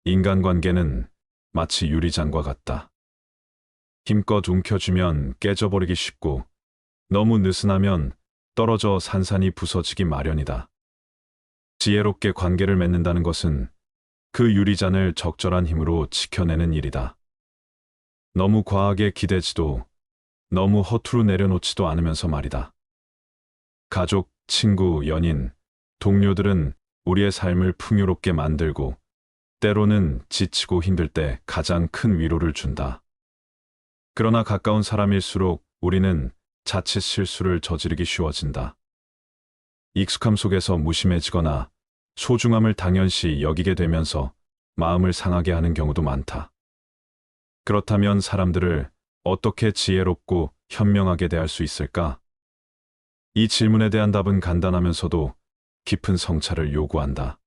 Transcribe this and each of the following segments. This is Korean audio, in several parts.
인간관계는 마치 유리잔과 같다. 힘껏 움켜쥐면 깨져버리기 쉽고 너무 느슨하면 떨어져 산산이 부서지기 마련이다. 지혜롭게 관계를 맺는다는 것은 그 유리잔을 적절한 힘으로 지켜내는 일이다. 너무 과하게 기대지도 너무 허투루 내려놓지도 않으면서 말이다. 가족, 친구, 연인, 동료들은 우리의 삶을 풍요롭게 만들고 때로는 지치고 힘들 때 가장 큰 위로를 준다. 그러나 가까운 사람일수록 우리는 자칫 실수를 저지르기 쉬워진다. 익숙함 속에서 무심해지거나 소중함을 당연시 여기게 되면서 마음을 상하게 하는 경우도 많다. 그렇다면 사람들을 어떻게 지혜롭고 현명하게 대할 수 있을까? 이 질문에 대한 답은 간단하면서도 깊은 성찰을 요구한다.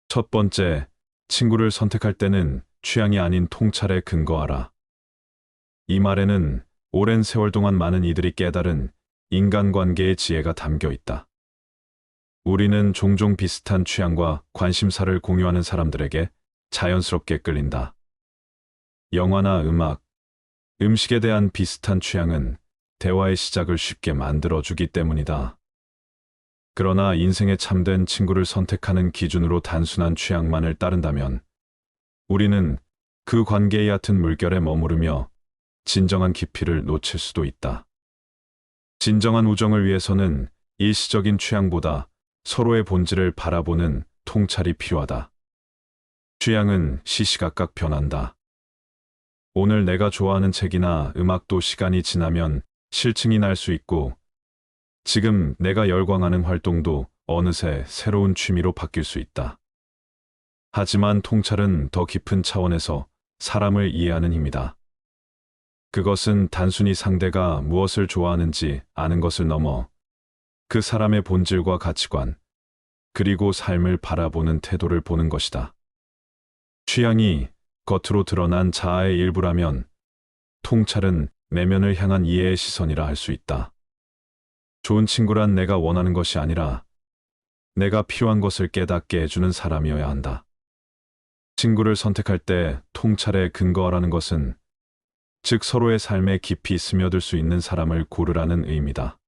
첫 번째, 친구를 선택할 때는 취향이 아닌 통찰에 근거하라. 이 말에는 오랜 세월 동안 많은 이들이 깨달은 인간관계의 지혜가 담겨 있다. 우리는 종종 비슷한 취향과 관심사를 공유하는 사람들에게 자연스럽게 끌린다. 영화나 음악, 음식에 대한 비슷한 취향은 대화의 시작을 쉽게 만들어주기 때문이다. 그러나 인생에 참된 친구를 선택하는 기준으로 단순한 취향만을 따른다면 우리는 그 관계의 얕은 물결에 머무르며 진정한 깊이를 놓칠 수도 있다. 진정한 우정을 위해서는 일시적인 취향보다 서로의 본질을 바라보는 통찰이 필요하다. 취향은 시시각각 변한다. 오늘 내가 좋아하는 책이나 음악도 시간이 지나면 실증이 날 수 있고, 지금 내가 열광하는 활동도 어느새 새로운 취미로 바뀔 수 있다. 하지만 통찰은 더 깊은 차원에서 사람을 이해하는 힘이다. 그것은 단순히 상대가 무엇을 좋아하는지 아는 것을 넘어 그 사람의 본질과 가치관, 그리고 삶을 바라보는 태도를 보는 것이다. 취향이 겉으로 드러난 자아의 일부라면 통찰은 내면을 향한 이해의 시선이라 할 수 있다. 좋은 친구란 내가 원하는 것이 아니라 내가 필요한 것을 깨닫게 해주는 사람이어야 한다. 친구를 선택할 때 통찰에 근거하라는 것은 즉 서로의 삶에 깊이 스며들 수 있는 사람을 고르라는 의미다.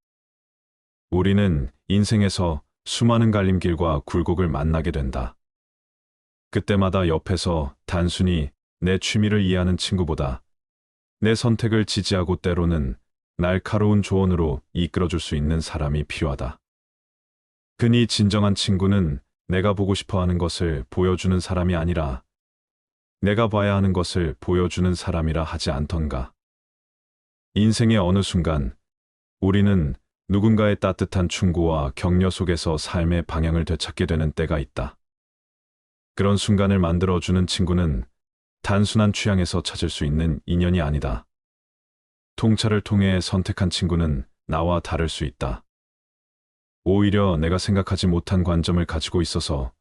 우리는 인생에서 수많은 갈림길과 굴곡을 만나게 된다. 그때마다 옆에서 단순히 내 취미를 이해하는 친구보다 내 선택을 지지하고 때로는 날카로운 조언으로 이끌어줄 수 있는 사람이 필요하다. 흔히 진정한 친구는 내가 보고 싶어 하는 것을 보여주는 사람이 아니라 내가 봐야 하는 것을 보여주는 사람이라 하지 않던가. 인생의 어느 순간 우리는 누군가의 따뜻한 충고와 격려 속에서 삶의 방향을 되찾게 되는 때가 있다. 그런 순간을 만들어주는 친구는 단순한 취향에서 찾을 수 있는 인연이 아니다. 통찰을 통해 선택한 친구는 나와 다를 수 있다. 오히려 내가 생각하지 못한 관점을 가지고 있어서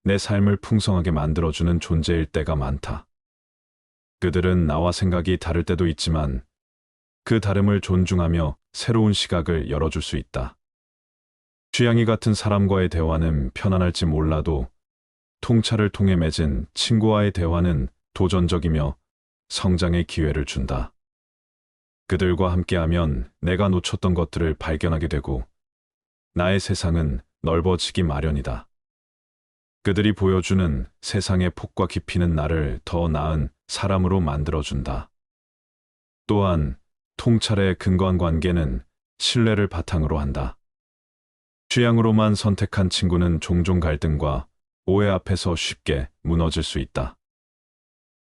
내 삶을 풍성하게 만들어주는 존재일 때가 많다. 그들은 나와 생각이 다를 때도 있지만 그 다름을 존중하며 새로운 시각을 열어줄 수 있다. 취향이 같은 사람과의 대화는 편안할지 몰라도 통찰을 통해 맺은 친구와의 대화는 도전적이며 성장의 기회를 준다. 그들과 함께하면 내가 놓쳤던 것들을 발견하게 되고 나의 세상은 넓어지기 마련이다. 그들이 보여주는 세상의 폭과 깊이는 나를 더 나은 사람으로 만들어준다. 또한 통찰에 근거한 관계는 신뢰를 바탕으로 한다. 취향으로만 선택한 친구는 종종 갈등과 오해 앞에서 쉽게 무너질 수 있다.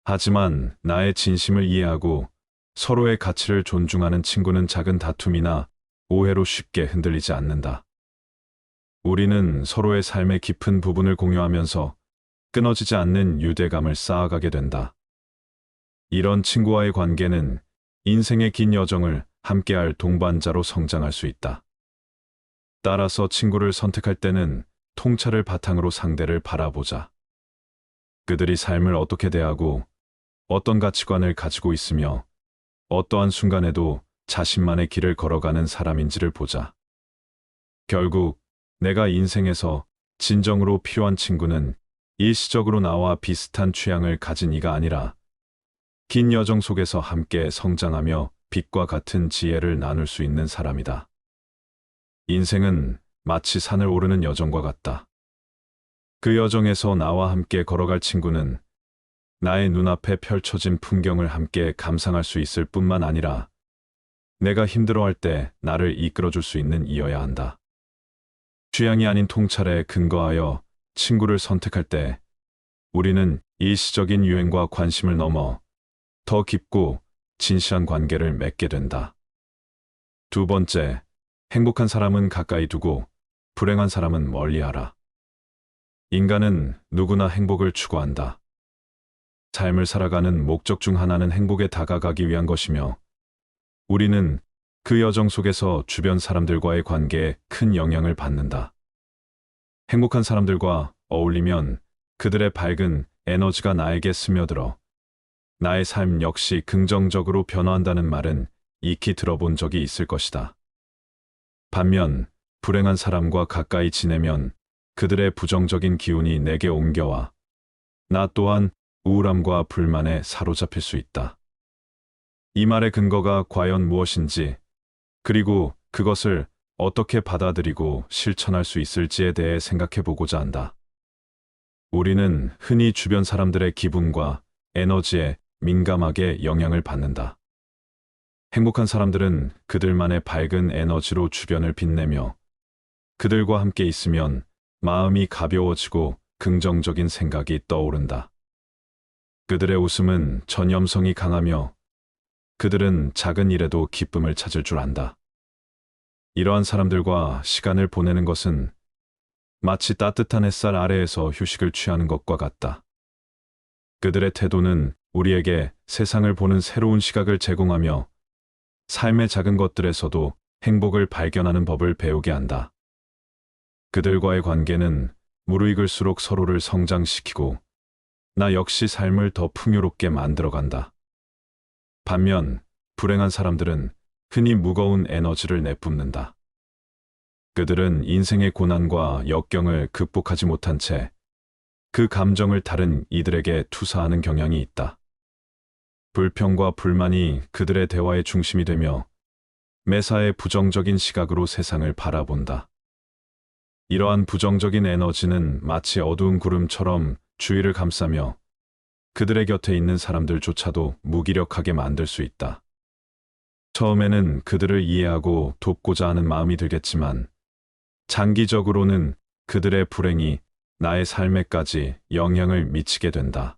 하지만 나의 진심을 이해하고 서로의 가치를 존중하는 친구는 작은 다툼이나 오해로 쉽게 흔들리지 않는다. 우리는 서로의 삶의 깊은 부분을 공유하면서 끊어지지 않는 유대감을 쌓아가게 된다. 이런 친구와의 관계는 인생의 긴 여정을 함께할 동반자로 성장할 수 있다. 따라서 친구를 선택할 때는 통찰을 바탕으로 상대를 바라보자. 그들이 삶을 어떻게 대하고 어떤 가치관을 가지고 있으며 어떠한 순간에도 자신만의 길을 걸어가는 사람인지를 보자. 결국 내가 인생에서 진정으로 필요한 친구는 일시적으로 나와 비슷한 취향을 가진 이가 아니라 긴 여정 속에서 함께 성장하며 빛과 같은 지혜를 나눌 수 있는 사람이다. 인생은 마치 산을 오르는 여정과 같다. 그 여정에서 나와 함께 걸어갈 친구는 나의 눈앞에 펼쳐진 풍경을 함께 감상할 수 있을 뿐만 아니라 내가 힘들어할 때 나를 이끌어줄 수 있는 이여야 한다. 취향이 아닌 통찰에 근거하여 친구를 선택할 때 우리는 일시적인 유행과 관심을 넘어 더 깊고 진실한 관계를 맺게 된다. 두 번째, 행복한 사람은 가까이 두고 불행한 사람은 멀리하라. 인간은 누구나 행복을 추구한다. 삶을 살아가는 목적 중 하나는 행복에 다가가기 위한 것이며 우리는 그 여정 속에서 주변 사람들과의 관계에 큰 영향을 받는다. 행복한 사람들과 어울리면 그들의 밝은 에너지가 나에게 스며들어 나의 삶 역시 긍정적으로 변화한다는 말은 익히 들어본 적이 있을 것이다. 반면 불행한 사람과 가까이 지내면 그들의 부정적인 기운이 내게 옮겨와 나 또한 우울함과 불만에 사로잡힐 수 있다. 이 말의 근거가 과연 무엇인지, 그리고 그것을 어떻게 받아들이고 실천할 수 있을지에 대해 생각해 보고자 한다. 우리는 흔히 주변 사람들의 기분과 에너지에 민감하게 영향을 받는다. 행복한 사람들은 그들만의 밝은 에너지로 주변을 빛내며 그들과 함께 있으면 마음이 가벼워지고 긍정적인 생각이 떠오른다. 그들의 웃음은 전염성이 강하며 그들은 작은 일에도 기쁨을 찾을 줄 안다. 이러한 사람들과 시간을 보내는 것은 마치 따뜻한 햇살 아래에서 휴식을 취하는 것과 같다. 그들의 태도는 우리에게 세상을 보는 새로운 시각을 제공하며 삶의 작은 것들에서도 행복을 발견하는 법을 배우게 한다. 그들과의 관계는 무르익을수록 서로를 성장시키고 나 역시 삶을 더 풍요롭게 만들어간다. 반면 불행한 사람들은 흔히 무거운 에너지를 내뿜는다. 그들은 인생의 고난과 역경을 극복하지 못한 채 그 감정을 다른 이들에게 투사하는 경향이 있다. 불평과 불만이 그들의 대화의 중심이 되며 매사에 부정적인 시각으로 세상을 바라본다. 이러한 부정적인 에너지는 마치 어두운 구름처럼 주위를 감싸며 그들의 곁에 있는 사람들조차도 무기력하게 만들 수 있다. 처음에는 그들을 이해하고 돕고자 하는 마음이 들겠지만 장기적으로는 그들의 불행이 나의 삶에까지 영향을 미치게 된다.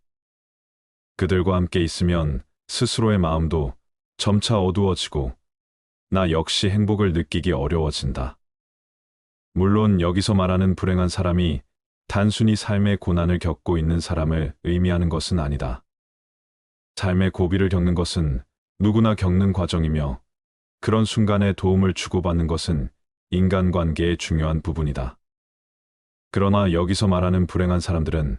그들과 함께 있으면 스스로의 마음도 점차 어두워지고 나 역시 행복을 느끼기 어려워진다. 물론 여기서 말하는 불행한 사람이 단순히 삶의 고난을 겪고 있는 사람을 의미하는 것은 아니다. 삶의 고비를 겪는 것은 누구나 겪는 과정이며 그런 순간에 도움을 주고받는 것은 인간관계의 중요한 부분이다. 그러나 여기서 말하는 불행한 사람들은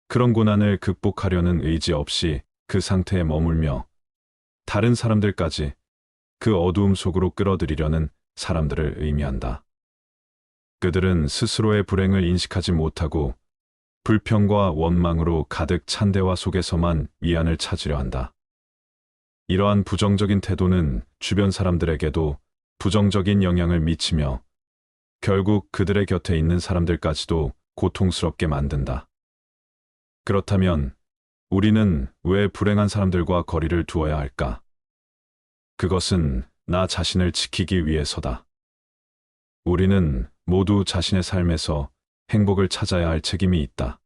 그런 고난을 극복하려는 의지 없이 그 상태에 머물며 다른 사람들까지 그 어두움 속으로 끌어들이려는 사람들을 의미한다. 그들은 스스로의 불행을 인식하지 못하고 불평과 원망으로 가득 찬 대화 속에서만 위안을 찾으려 한다. 이러한 부정적인 태도는 주변 사람들에게도 부정적인 영향을 미치며 결국 그들의 곁에 있는 사람들까지도 고통스럽게 만든다. 그렇다면 우리는 왜 불행한 사람들과 거리를 두어야 할까? 그것은 나 자신을 지키기 위해서다. 우리는 모두 자신의 삶에서 행복을 찾아야 할 책임이 있다.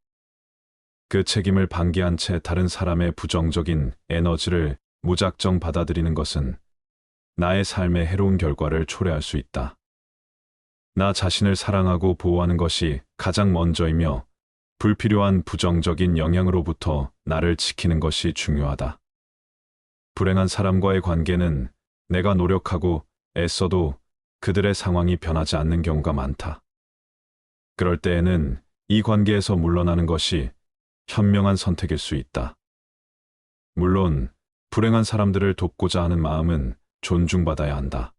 그 책임을 방기한 채 다른 사람의 부정적인 에너지를 무작정 받아들이는 것은 나의 삶의 해로운 결과를 초래할 수 있다. 나 자신을 사랑하고 보호하는 것이 가장 먼저이며 불필요한 부정적인 영향으로부터 나를 지키는 것이 중요하다. 불행한 사람과의 관계는 내가 노력하고 애써도 그들의 상황이 변하지 않는 경우가 많다. 그럴 때에는 이 관계에서 물러나는 것이 현명한 선택일 수 있다. 물론 불행한 사람들을 돕고자 하는 마음은 존중받아야 한다.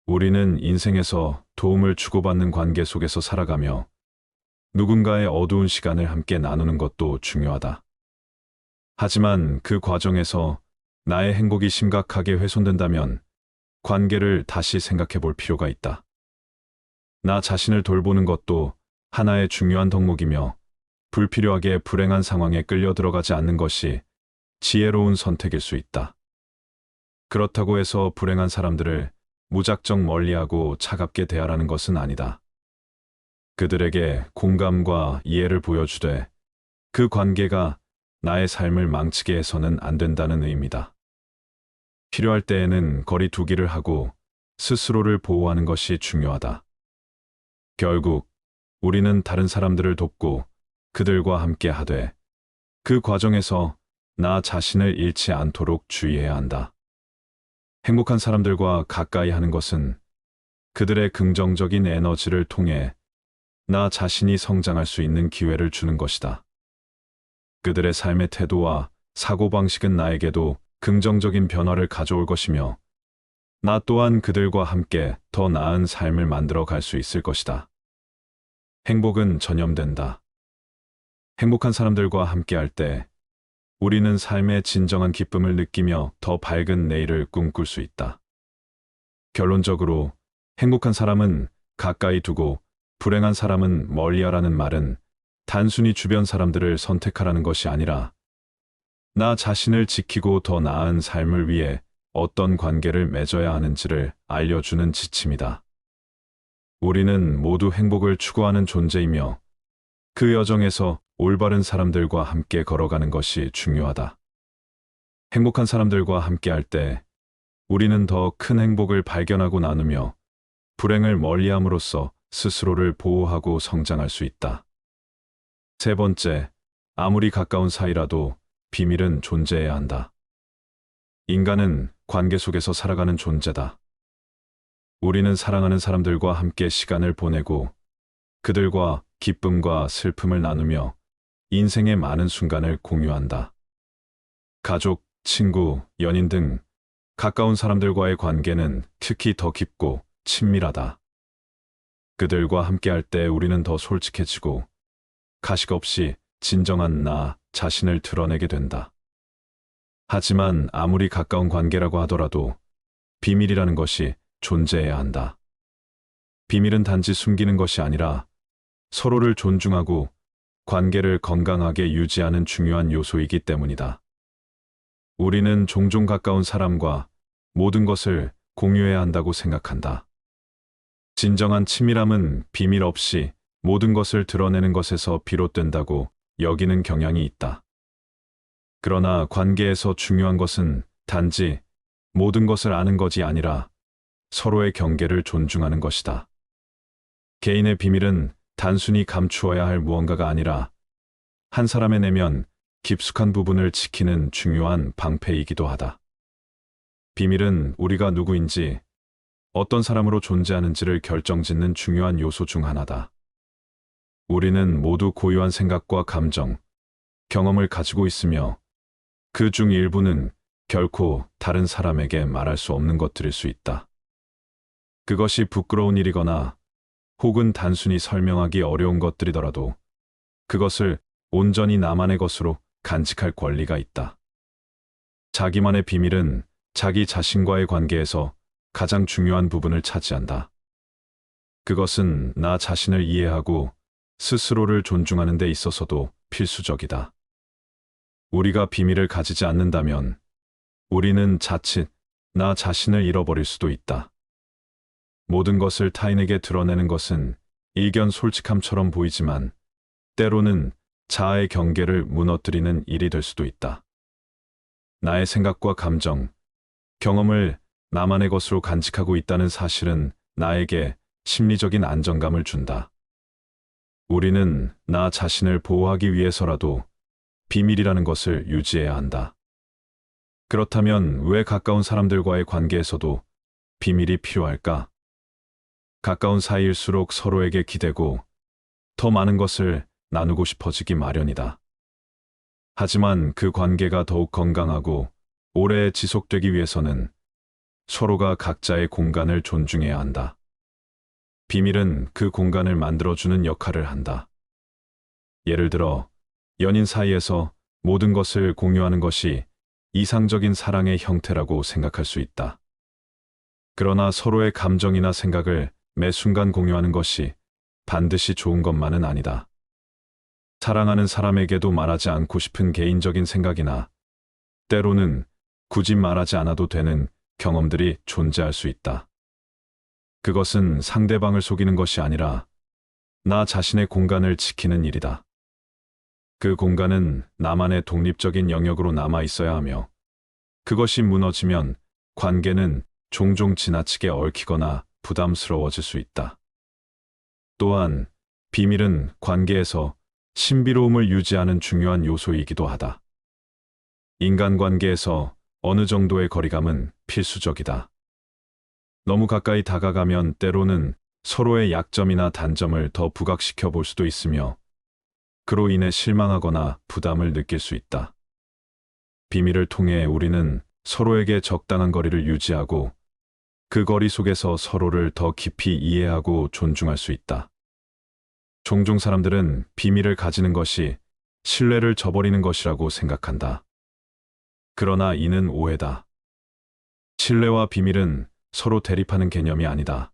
우리는 인생에서 도움을 주고받는 관계 속에서 살아가며 누군가의 어두운 시간을 함께 나누는 것도 중요하다. 하지만 그 과정에서 나의 행복이 심각하게 훼손된다면 관계를 다시 생각해 볼 필요가 있다. 나 자신을 돌보는 것도 하나의 중요한 덕목이며 불필요하게 불행한 상황에 끌려 들어가지 않는 것이 지혜로운 선택일 수 있다. 그렇다고 해서 불행한 사람들을 무작정 멀리하고 차갑게 대하라는 것은 아니다. 그들에게 공감과 이해를 보여주되 그 관계가 나의 삶을 망치게 해서는 안 된다는 의미다. 필요할 때에는 거리 두기를 하고 스스로를 보호하는 것이 중요하다. 결국 우리는 다른 사람들을 돕고 그들과 함께 하되 그 과정에서 나 자신을 잃지 않도록 주의해야 한다. 행복한 사람들과 가까이 하는 것은 그들의 긍정적인 에너지를 통해 나 자신이 성장할 수 있는 기회를 주는 것이다. 그들의 삶의 태도와 사고방식은 나에게도 긍정적인 변화를 가져올 것이며 나 또한 그들과 함께 더 나은 삶을 만들어 갈 수 있을 것이다. 행복은 전염된다. 행복한 사람들과 함께 할 때 우리는 삶의 진정한 기쁨을 느끼며 더 밝은 내일을 꿈꿀 수 있다. 결론적으로 행복한 사람은 가까이 두고 불행한 사람은 멀리하라는 말은 단순히 주변 사람들을 선택하라는 것이 아니라 나 자신을 지키고 더 나은 삶을 위해 어떤 관계를 맺어야 하는지를 알려주는 지침이다. 우리는 모두 행복을 추구하는 존재이며 그 여정에서 올바른 사람들과 함께 걸어가는 것이 중요하다. 행복한 사람들과 함께 할 때 우리는 더 큰 행복을 발견하고 나누며 불행을 멀리함으로써 스스로를 보호하고 성장할 수 있다. 세 번째, 아무리 가까운 사이라도 비밀은 존재해야 한다. 인간은 관계 속에서 살아가는 존재다. 우리는 사랑하는 사람들과 함께 시간을 보내고 그들과 기쁨과 슬픔을 나누며 인생의 많은 순간을 공유한다. 가족, 친구, 연인 등 가까운 사람들과의 관계는 특히 더 깊고 친밀하다. 그들과 함께할 때 우리는 더 솔직해지고 가식 없이 진정한 나 자신을 드러내게 된다. 하지만 아무리 가까운 관계라고 하더라도 비밀이라는 것이 존재해야 한다. 비밀은 단지 숨기는 것이 아니라 서로를 존중하고 관계를 건강하게 유지하는 중요한 요소이기 때문이다. 우리는 종종 가까운 사람과 모든 것을 공유해야 한다고 생각한다. 진정한 친밀함은 비밀 없이 모든 것을 드러내는 것에서 비롯된다고 여기는 경향이 있다. 그러나 관계에서 중요한 것은 단지 모든 것을 아는 것이 아니라 서로의 경계를 존중하는 것이다. 개인의 비밀은 단순히 감추어야 할 무언가가 아니라 한 사람의 내면 깊숙한 부분을 지키는 중요한 방패이기도 하다. 비밀은 우리가 누구인지, 어떤 사람으로 존재하는지를 결정짓는 중요한 요소 중 하나다. 우리는 모두 고유한 생각과 감정, 경험을 가지고 있으며 그 중 일부는 결코 다른 사람에게 말할 수 없는 것들일 수 있다. 그것이 부끄러운 일이거나 혹은 단순히 설명하기 어려운 것들이더라도 그것을 온전히 나만의 것으로 간직할 권리가 있다. 자기만의 비밀은 자기 자신과의 관계에서 가장 중요한 부분을 차지한다. 그것은 나 자신을 이해하고 스스로를 존중하는 데 있어서도 필수적이다. 우리가 비밀을 가지지 않는다면 우리는 자칫 나 자신을 잃어버릴 수도 있다. 모든 것을 타인에게 드러내는 것은 일견 솔직함처럼 보이지만 때로는 자아의 경계를 무너뜨리는 일이 될 수도 있다. 나의 생각과 감정, 경험을 나만의 것으로 간직하고 있다는 사실은 나에게 심리적인 안정감을 준다. 우리는 나 자신을 보호하기 위해서라도 비밀이라는 것을 유지해야 한다. 그렇다면 왜 가까운 사람들과의 관계에서도 비밀이 필요할까? 가까운 사이일수록 서로에게 기대고 더 많은 것을 나누고 싶어지기 마련이다. 하지만 그 관계가 더욱 건강하고 오래 지속되기 위해서는 서로가 각자의 공간을 존중해야 한다. 비밀은 그 공간을 만들어주는 역할을 한다. 예를 들어, 연인 사이에서 모든 것을 공유하는 것이 이상적인 사랑의 형태라고 생각할 수 있다. 그러나 서로의 감정이나 생각을 매 순간 공유하는 것이 반드시 좋은 것만은 아니다. 사랑하는 사람에게도 말하지 않고 싶은 개인적인 생각이나 때로는 굳이 말하지 않아도 되는 경험들이 존재할 수 있다. 그것은 상대방을 속이는 것이 아니라 나 자신의 공간을 지키는 일이다. 그 공간은 나만의 독립적인 영역으로 남아 있어야 하며 그것이 무너지면 관계는 종종 지나치게 얽히거나 부담스러워질 수 있다. 또한 비밀은 관계에서 신비로움을 유지하는 중요한 요소이기도 하다. 인간관계에서 어느 정도의 거리감은 필수적이다. 너무 가까이 다가가면 때로는 서로의 약점이나 단점을 더 부각시켜 볼 수도 있으며 그로 인해 실망하거나 부담을 느낄 수 있다. 비밀을 통해 우리는 서로에게 적당한 거리를 유지하고 그 거리 속에서 서로를 더 깊이 이해하고 존중할 수 있다. 종종 사람들은 비밀을 가지는 것이 신뢰를 저버리는 것이라고 생각한다. 그러나 이는 오해다. 신뢰와 비밀은 서로 대립하는 개념이 아니다.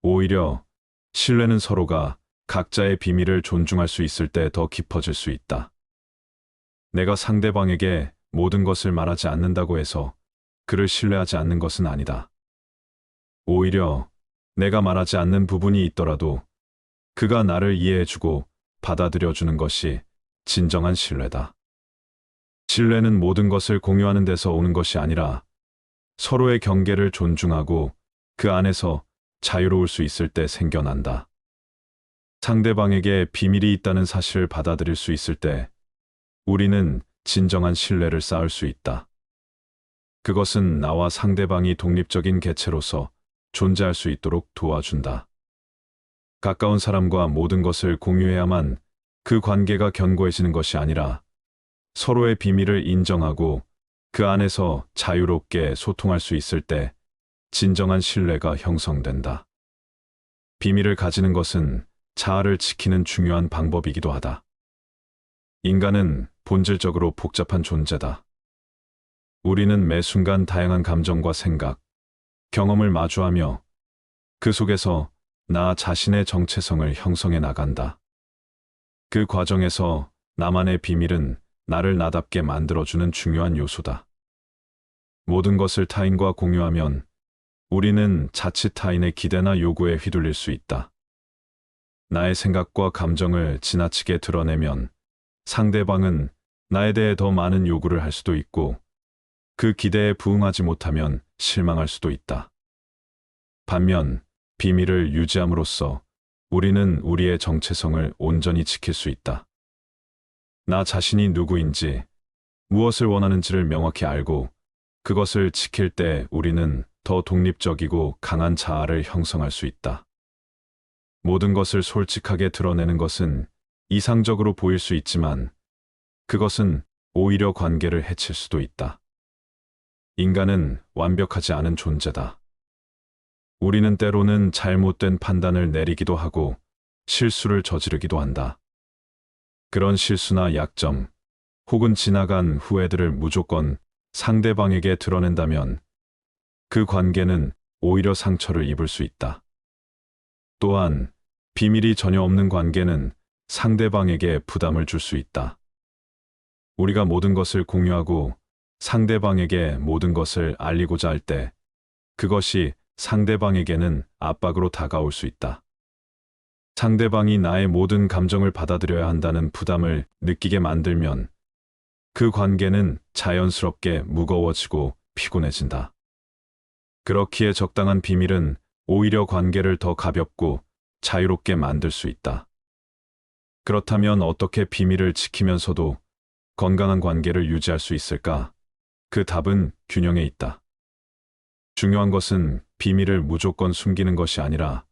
오히려 신뢰는 서로가 각자의 비밀을 존중할 수 있을 때 더 깊어질 수 있다. 내가 상대방에게 모든 것을 말하지 않는다고 해서 그를 신뢰하지 않는 것은 아니다. 오히려 내가 말하지 않는 부분이 있더라도 그가 나를 이해해주고 받아들여주는 것이 진정한 신뢰다. 신뢰는 모든 것을 공유하는 데서 오는 것이 아니라 서로의 경계를 존중하고 그 안에서 자유로울 수 있을 때 생겨난다. 상대방에게 비밀이 있다는 사실을 받아들일 수 있을 때 우리는 진정한 신뢰를 쌓을 수 있다. 그것은 나와 상대방이 독립적인 개체로서 존재할 수 있도록 도와준다. 가까운 사람과 모든 것을 공유해야만 그 관계가 견고해지는 것이 아니라 서로의 비밀을 인정하고 그 안에서 자유롭게 소통할 수 있을 때 진정한 신뢰가 형성된다. 비밀을 가지는 것은 자아를 지키는 중요한 방법이기도 하다. 인간은 본질적으로 복잡한 존재다. 우리는 매 순간 다양한 감정과 생각, 경험을 마주하며 그 속에서 나 자신의 정체성을 형성해 나간다. 그 과정에서 나만의 비밀은 나를 나답게 만들어주는 중요한 요소다. 모든 것을 타인과 공유하면 우리는 자칫 타인의 기대나 요구에 휘둘릴 수 있다. 나의 생각과 감정을 지나치게 드러내면 상대방은 나에 대해 더 많은 요구를 할 수도 있고 그 기대에 부응하지 못하면 실망할 수도 있다. 반면 비밀을 유지함으로써 우리는 우리의 정체성을 온전히 지킬 수 있다. 나 자신이 누구인지, 무엇을 원하는지를 명확히 알고 그것을 지킬 때 우리는 더 독립적이고 강한 자아를 형성할 수 있다. 모든 것을 솔직하게 드러내는 것은 이상적으로 보일 수 있지만 그것은 오히려 관계를 해칠 수도 있다. 인간은 완벽하지 않은 존재다. 우리는 때로는 잘못된 판단을 내리기도 하고 실수를 저지르기도 한다. 그런 실수나 약점, 혹은 지나간 후회들을 무조건 상대방에게 드러낸다면 그 관계는 오히려 상처를 입을 수 있다. 또한 비밀이 전혀 없는 관계는 상대방에게 부담을 줄 수 있다. 우리가 모든 것을 공유하고 상대방에게 모든 것을 알리고자 할 때 그것이 상대방에게는 압박으로 다가올 수 있다. 상대방이 나의 모든 감정을 받아들여야 한다는 부담을 느끼게 만들면 그 관계는 자연스럽게 무거워지고 피곤해진다. 그렇기에 적당한 비밀은 오히려 관계를 더 가볍고 자유롭게 만들 수 있다. 그렇다면 어떻게 비밀을 지키면서도 건강한 관계를 유지할 수 있을까? 그 답은 균형에 있다. 중요한 것은 비밀을 무조건 숨기는 것이 아니라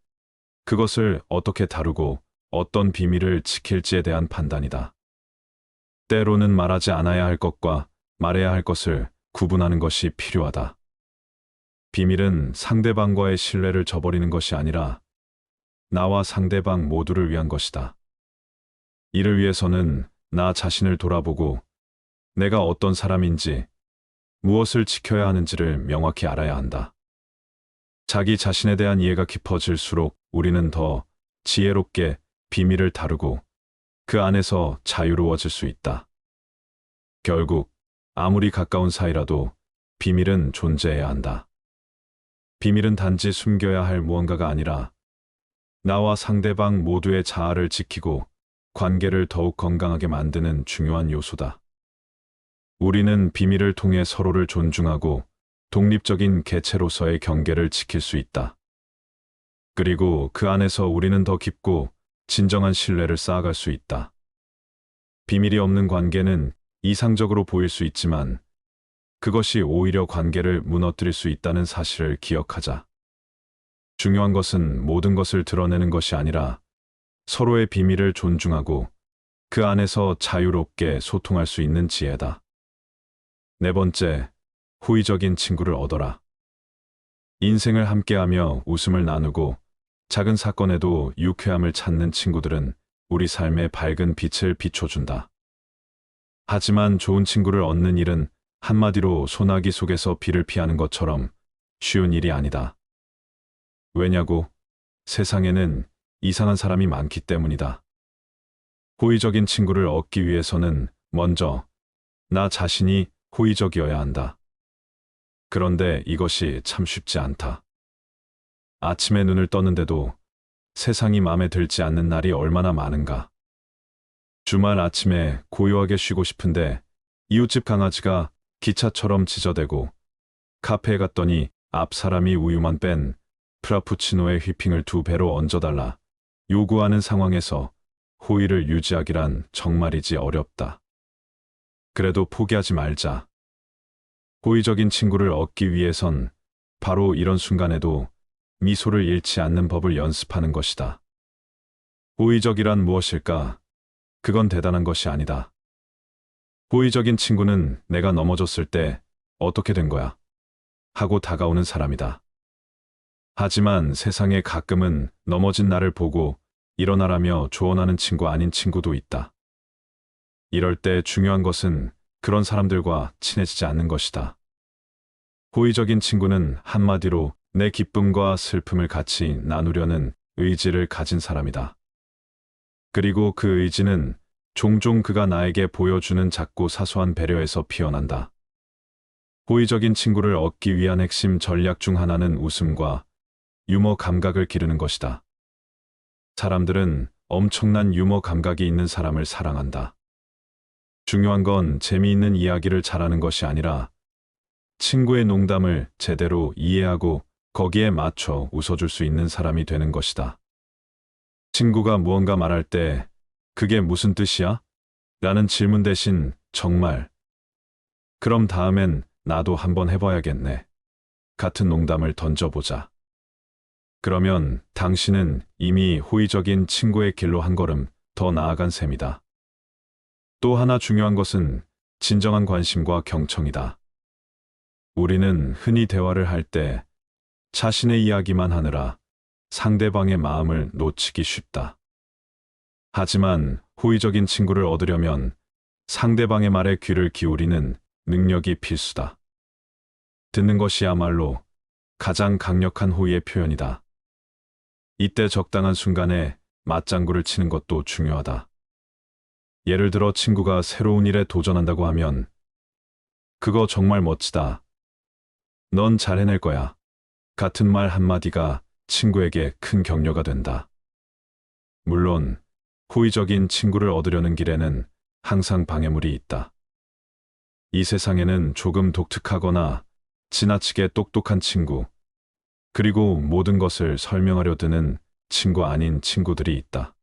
그것을 어떻게 다루고 어떤 비밀을 지킬지에 대한 판단이다. 때로는 말하지 않아야 할 것과 말해야 할 것을 구분하는 것이 필요하다. 비밀은 상대방과의 신뢰를 저버리는 것이 아니라 나와 상대방 모두를 위한 것이다. 이를 위해서는 나 자신을 돌아보고 내가 어떤 사람인지, 무엇을 지켜야 하는지를 명확히 알아야 한다. 자기 자신에 대한 이해가 깊어질수록 우리는 더 지혜롭게 비밀을 다루고 그 안에서 자유로워질 수 있다. 결국 아무리 가까운 사이라도 비밀은 존재해야 한다. 비밀은 단지 숨겨야 할 무언가가 아니라 나와 상대방 모두의 자아를 지키고 관계를 더욱 건강하게 만드는 중요한 요소다. 우리는 비밀을 통해 서로를 존중하고 독립적인 개체로서의 경계를 지킬 수 있다. 그리고 그 안에서 우리는 더 깊고 진정한 신뢰를 쌓아갈 수 있다. 비밀이 없는 관계는 이상적으로 보일 수 있지만 그것이 오히려 관계를 무너뜨릴 수 있다는 사실을 기억하자. 중요한 것은 모든 것을 드러내는 것이 아니라 서로의 비밀을 존중하고 그 안에서 자유롭게 소통할 수 있는 지혜다. 네 번째, 호의적인 친구를 얻어라. 인생을 함께하며 웃음을 나누고 작은 사건에도 유쾌함을 찾는 친구들은 우리 삶에 밝은 빛을 비춰준다. 하지만 좋은 친구를 얻는 일은 한마디로 소나기 속에서 비를 피하는 것처럼 쉬운 일이 아니다. 왜냐고? 세상에는 이상한 사람이 많기 때문이다. 호의적인 친구를 얻기 위해서는 먼저 나 자신이 호의적이어야 한다. 그런데 이것이 참 쉽지 않다. 아침에 눈을 떴는데도 세상이 마음에 들지 않는 날이 얼마나 많은가. 주말 아침에 고요하게 쉬고 싶은데 이웃집 강아지가 기차처럼 지저대고 카페에 갔더니 앞 사람이 우유만 뺀 프라푸치노에 휘핑을 2배로 얹어달라 요구하는 상황에서 호의를 유지하기란 정말이지 어렵다. 그래도 포기하지 말자. 호의적인 친구를 얻기 위해선 바로 이런 순간에도 미소를 잃지 않는 법을 연습하는 것이다. 호의적이란 무엇일까? 그건 대단한 것이 아니다. 호의적인 친구는 내가 넘어졌을 때 어떻게 된 거야? 하고 다가오는 사람이다. 하지만 세상에 가끔은 넘어진 나를 보고 일어나라며 조언하는 친구 아닌 친구도 있다. 이럴 때 중요한 것은 그런 사람들과 친해지지 않는 것이다. 호의적인 친구는 한마디로 내 기쁨과 슬픔을 같이 나누려는 의지를 가진 사람이다. 그리고 그 의지는 종종 그가 나에게 보여주는 작고 사소한 배려에서 피어난다. 호의적인 친구를 얻기 위한 핵심 전략 중 하나는 웃음과 유머 감각을 기르는 것이다. 사람들은 엄청난 유머 감각이 있는 사람을 사랑한다. 중요한 건 재미있는 이야기를 잘하는 것이 아니라 친구의 농담을 제대로 이해하고 거기에 맞춰 웃어줄 수 있는 사람이 되는 것이다. 친구가 무언가 말할 때 그게 무슨 뜻이야? 라는 질문 대신 정말 그럼 다음엔 나도 한번 해봐야겠네. 같은 농담을 던져보자. 그러면 당신은 이미 호의적인 친구의 길로 한 걸음 더 나아간 셈이다. 또 하나 중요한 것은 진정한 관심과 경청이다. 우리는 흔히 대화를 할 때 자신의 이야기만 하느라 상대방의 마음을 놓치기 쉽다. 하지만 호의적인 친구를 얻으려면 상대방의 말에 귀를 기울이는 능력이 필수다. 듣는 것이야말로 가장 강력한 호의의 표현이다. 이때 적당한 순간에 맞장구를 치는 것도 중요하다. 예를 들어 친구가 새로운 일에 도전한다고 하면 그거 정말 멋지다. 넌 잘 해낼 거야. 같은 말 한마디가 친구에게 큰 격려가 된다. 물론 호의적인 친구를 얻으려는 길에는 항상 방해물이 있다. 이 세상에는 조금 독특하거나 지나치게 똑똑한 친구, 그리고 모든 것을 설명하려 드는 친구 아닌 친구들이 있다.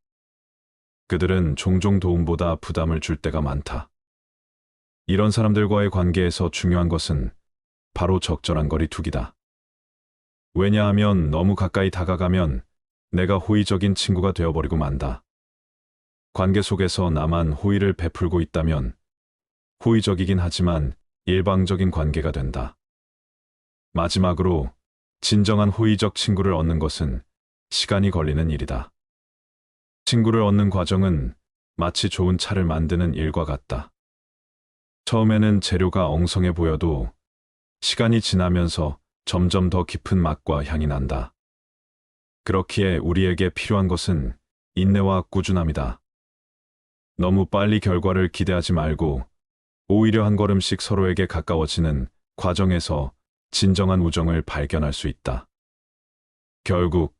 그들은 종종 도움보다 부담을 줄 때가 많다. 이런 사람들과의 관계에서 중요한 것은 바로 적절한 거리 두기다. 왜냐하면 너무 가까이 다가가면 내가 호의적인 친구가 되어버리고 만다. 관계 속에서 나만 호의를 베풀고 있다면 호의적이긴 하지만 일방적인 관계가 된다. 마지막으로 진정한 호의적 친구를 얻는 것은 시간이 걸리는 일이다. 친구를 얻는 과정은 마치 좋은 차를 만드는 일과 같다. 처음에는 재료가 엉성해 보여도 시간이 지나면서 점점 더 깊은 맛과 향이 난다. 그렇기에 우리에게 필요한 것은 인내와 꾸준함이다. 너무 빨리 결과를 기대하지 말고 오히려 한 걸음씩 서로에게 가까워지는 과정에서 진정한 우정을 발견할 수 있다. 결국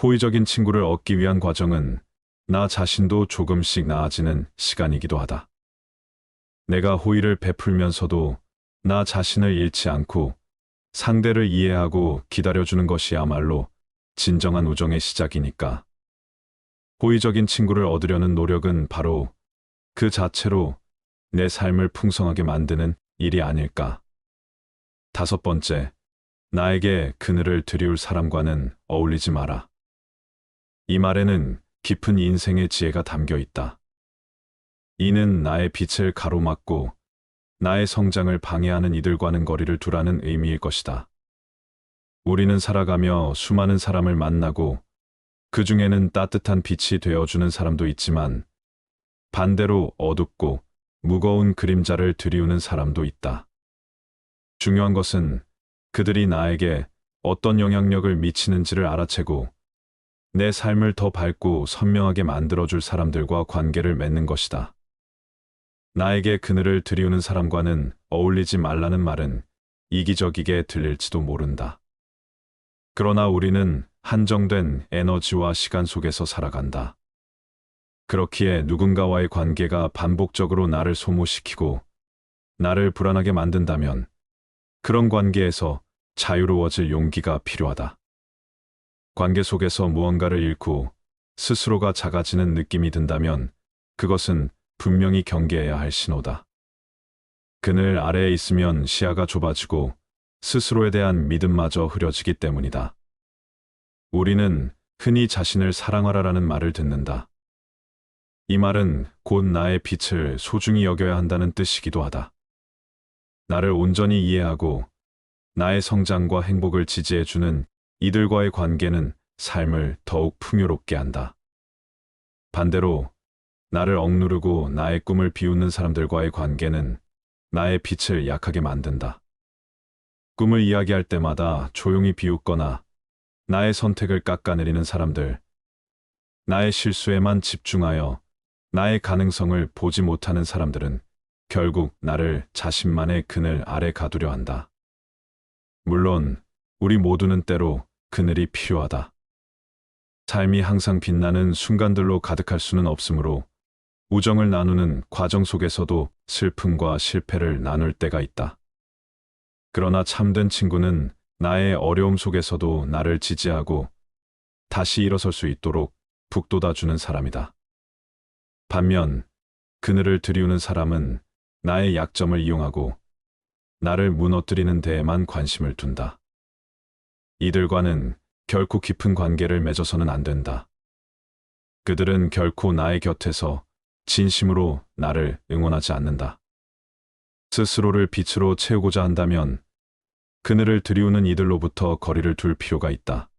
호의적인 친구를 얻기 위한 과정은 나 자신도 조금씩 나아지는 시간이기도 하다. 내가 호의를 베풀면서도 나 자신을 잃지 않고 상대를 이해하고 기다려주는 것이야말로 진정한 우정의 시작이니까. 호의적인 친구를 얻으려는 노력은 바로 그 자체로 내 삶을 풍성하게 만드는 일이 아닐까. 5번째, 나에게 그늘을 드리울 사람과는 어울리지 마라. 이 말에는 깊은 인생의 지혜가 담겨 있다. 이는 나의 빛을 가로막고 나의 성장을 방해하는 이들과는 거리를 두라는 의미일 것이다. 우리는 살아가며 수많은 사람을 만나고 그 중에는 따뜻한 빛이 되어주는 사람도 있지만 반대로 어둡고 무거운 그림자를 드리우는 사람도 있다. 중요한 것은 그들이 나에게 어떤 영향력을 미치는지를 알아채고 내 삶을 더 밝고 선명하게 만들어줄 사람들과 관계를 맺는 것이다. 나에게 그늘을 드리우는 사람과는 어울리지 말라는 말은 이기적이게 들릴지도 모른다. 그러나 우리는 한정된 에너지와 시간 속에서 살아간다. 그렇기에 누군가와의 관계가 반복적으로 나를 소모시키고 나를 불안하게 만든다면 그런 관계에서 자유로워질 용기가 필요하다. 관계 속에서 무언가를 잃고 스스로가 작아지는 느낌이 든다면 그것은 분명히 경계해야 할 신호다. 그늘 아래에 있으면 시야가 좁아지고 스스로에 대한 믿음마저 흐려지기 때문이다. 우리는 흔히 자신을 사랑하라라는 말을 듣는다. 이 말은 곧 나의 빛을 소중히 여겨야 한다는 뜻이기도 하다. 나를 온전히 이해하고 나의 성장과 행복을 지지해주는 이들과의 관계는 삶을 더욱 풍요롭게 한다. 반대로 나를 억누르고 나의 꿈을 비웃는 사람들과의 관계는 나의 빛을 약하게 만든다. 꿈을 이야기할 때마다 조용히 비웃거나 나의 선택을 깎아내리는 사람들, 나의 실수에만 집중하여 나의 가능성을 보지 못하는 사람들은 결국 나를 자신만의 그늘 아래 가두려 한다. 물론 우리 모두는 때로 그늘이 필요하다. 삶이 항상 빛나는 순간들로 가득할 수는 없으므로 우정을 나누는 과정 속에서도 슬픔과 실패를 나눌 때가 있다. 그러나 참된 친구는 나의 어려움 속에서도 나를 지지하고 다시 일어설 수 있도록 북돋아주는 사람이다. 반면 그늘을 드리우는 사람은 나의 약점을 이용하고 나를 무너뜨리는 데에만 관심을 둔다. 이들과는 결코 깊은 관계를 맺어서는 안 된다. 그들은 결코 나의 곁에서 진심으로 나를 응원하지 않는다. 스스로를 빛으로 채우고자 한다면 그늘을 드리우는 이들로부터 거리를 둘 필요가 있다.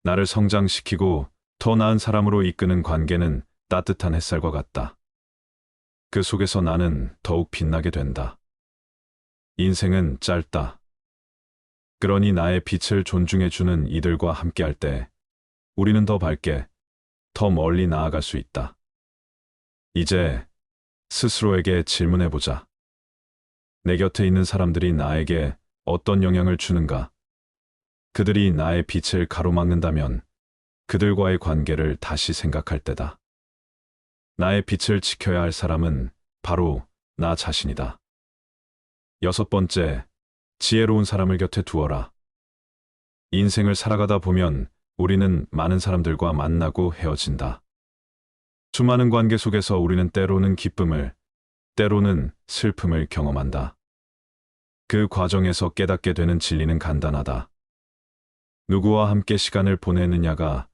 나를 성장시키고 더 나은 사람으로 이끄는 관계는 따뜻한 햇살과 같다. 그 속에서 나는 더욱 빛나게 된다. 인생은 짧다. 그러니 나의 빛을 존중해주는 이들과 함께할 때 우리는 더 밝게, 더 멀리 나아갈 수 있다. 이제 스스로에게 질문해보자. 내 곁에 있는 사람들이 나에게 어떤 영향을 주는가? 그들이 나의 빛을 가로막는다면 그들과의 관계를 다시 생각할 때다. 나의 빛을 지켜야 할 사람은 바로 나 자신이다. 6번째, 지혜로운 사람을 곁에 두어라. 인생을 살아가다 보면 우리는 많은 사람들과 만나고 헤어진다. 수많은 관계 속에서 우리는 때로는 기쁨을, 때로는 슬픔을 경험한다. 그 과정에서 깨닫게 되는 진리는 간단하다. 누구와 함께 시간을 보내느냐가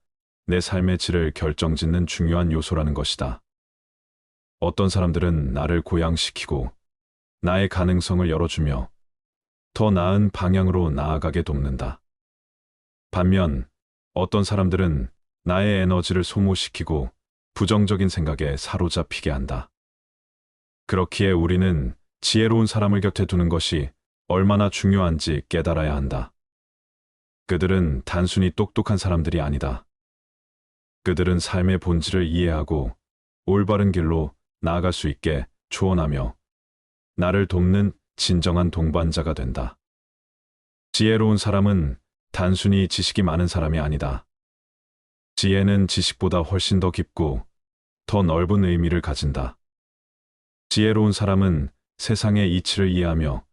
내 삶의 질을 결정짓는 중요한 요소라는 것이다. 어떤 사람들은 나를 고양시키고 나의 가능성을 열어주며 더 나은 방향으로 나아가게 돕는다. 반면 어떤 사람들은 나의 에너지를 소모시키고 부정적인 생각에 사로잡히게 한다. 그렇기에 우리는 지혜로운 사람을 곁에 두는 것이 얼마나 중요한지 깨달아야 한다. 그들은 단순히 똑똑한 사람들이 아니다. 그들은 삶의 본질을 이해하고 올바른 길로 나아갈 수 있게 조언하며 나를 돕는 진정한 동반자가 된다. 지혜로운 사람은 단순히 지식이 많은 사람이 아니다. 지혜는 지식보다 훨씬 더 깊고 더 넓은 의미를 가진다. 지혜로운 사람은 세상의 이치를 이해하며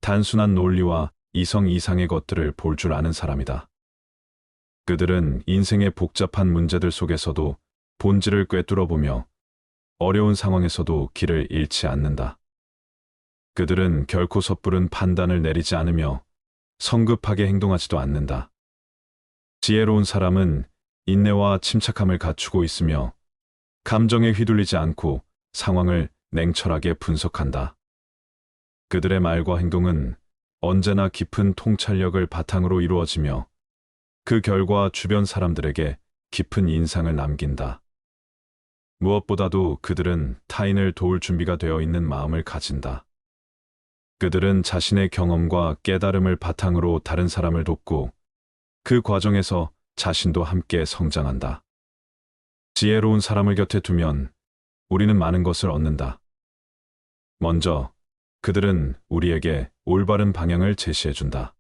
단순한 논리와 이성 이상의 것들을 볼 줄 아는 사람이다. 그들은 인생의 복잡한 문제들 속에서도 본질을 꿰뚫어보며 어려운 상황에서도 길을 잃지 않는다. 그들은 결코 섣부른 판단을 내리지 않으며 성급하게 행동하지도 않는다. 지혜로운 사람은 인내와 침착함을 갖추고 있으며 감정에 휘둘리지 않고 상황을 냉철하게 분석한다. 그들의 말과 행동은 언제나 깊은 통찰력을 바탕으로 이루어지며 그 결과 주변 사람들에게 깊은 인상을 남긴다. 무엇보다도 그들은 타인을 도울 준비가 되어 있는 마음을 가진다. 그들은 자신의 경험과 깨달음을 바탕으로 다른 사람을 돕고 그 과정에서 자신도 함께 성장한다. 지혜로운 사람을 곁에 두면 우리는 많은 것을 얻는다. 먼저, 그들은 우리에게 올바른 방향을 제시해준다.